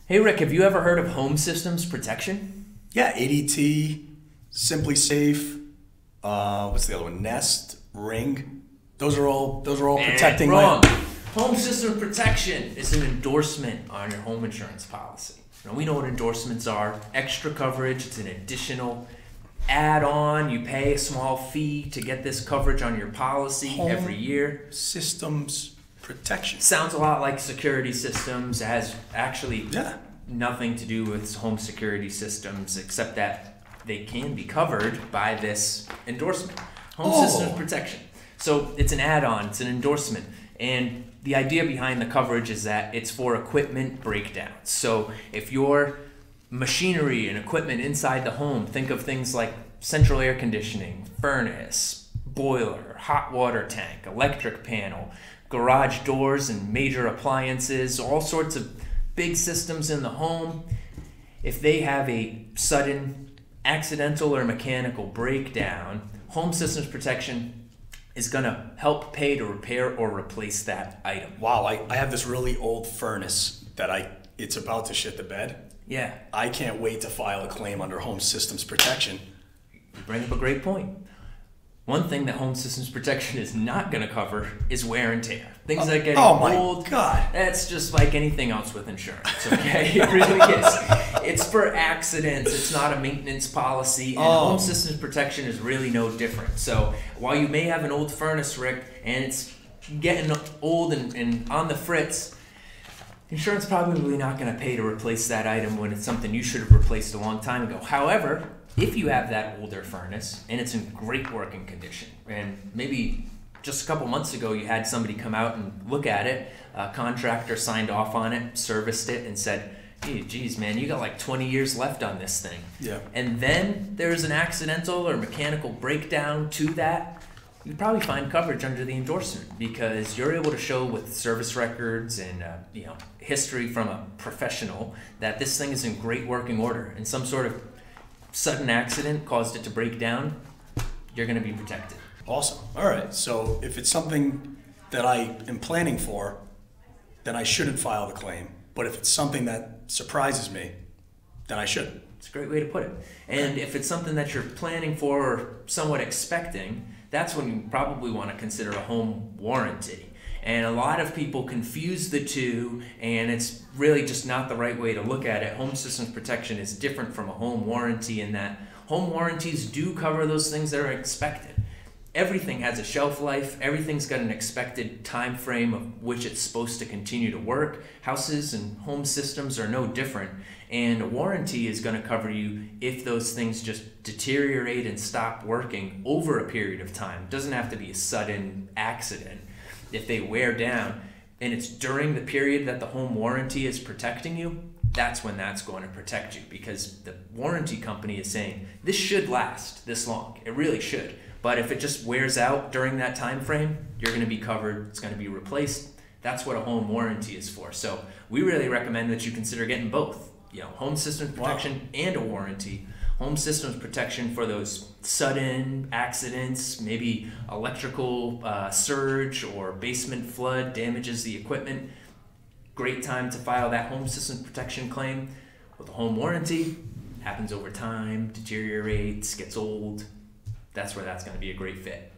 Hey Rick, have you ever heard of Home Systems Protection? Yeah, ADT, Simply Safe. What's the other one? Nest, Ring. Those are all protecting wrong. my. Home Systems Protection is an endorsement on your home insurance policy. Now, we know what endorsements are. Extra coverage, it's an additional add-on. You pay a small fee to get this coverage on your policy every year. Systems Protection. Sounds a lot like security systems. It has actually Yeah. nothing to do with home security systems except that they can be covered by this endorsement. Home Systems Protection. So it's an add-on, it's an endorsement. And the idea behind the coverage is that it's for equipment breakdowns. So if your machinery and equipment inside the home, think of things like central air conditioning, furnace, boiler, hot water tank, electric panel, garage doors and major appliances, all sorts of big systems in the home. If they have a sudden accidental or mechanical breakdown, Home Systems Protection is going to help pay to repair or replace that item. Wow, I have this really old furnace that it's about to shit the bed. Yeah, I can't wait to file a claim under Home Systems Protection. you bring up a great point. One thing that Home Systems Protection is not going to cover is wear and tear. Things that get old. God. That's just like anything else with insurance, okay? It really is. It's for accidents. It's not a maintenance policy. And Home Systems Protection is really no different. So while you may have an old furnace, Rick, and it's getting old and on the fritz, insurance probably not going to pay to replace that item when it's something you should have replaced a long time ago. However, if you have that older furnace and it's in great working condition, and maybe just a couple months ago you had somebody come out and look at it, a contractor signed off on it, serviced it, and said, hey, geez, man, you got like 20 years left on this thing. Yeah. And then there's an accidental or mechanical breakdown to that, you'd probably find coverage under the endorsement because you're able to show with service records and history from a professional that this thing is in great working order, and some sort of sudden accident caused it to break down, you're going to be protected. Awesome. All right. So if it's something that I am planning for, then I shouldn't file the claim. But if it's something that surprises me, then I should. It's a great way to put it. And if it's something that you're planning for or somewhat expecting, that's when you probably want to consider a home warranty. And a lot of people confuse the two, and it's really just not the right way to look at it. Home Systems Protection is different from a home warranty in that home warranties do cover those things that are expected. Everything has a shelf life. Everything's got an expected time frame of which it's supposed to continue to work. Houses and home systems are no different. And a warranty is going to cover you if those things just deteriorate and stop working over a period of time. It doesn't have to be a sudden accident. If they wear down and it's during the period that the home warranty is protecting you, that's when that's going to protect you, because the warranty company is saying this should last this long. It really should. But if it just wears out during that time frame, you're going to be covered. It's going to be replaced. That's what a home warranty is for. So we really recommend that you consider getting both, home systems protection and a warranty. Home systems protection for those sudden accidents, maybe electrical surge or basement flood damages the equipment. Great time to file that home systems protection claim. With a home warranty, happens over time, deteriorates, gets old. That's where that's going to be a great fit.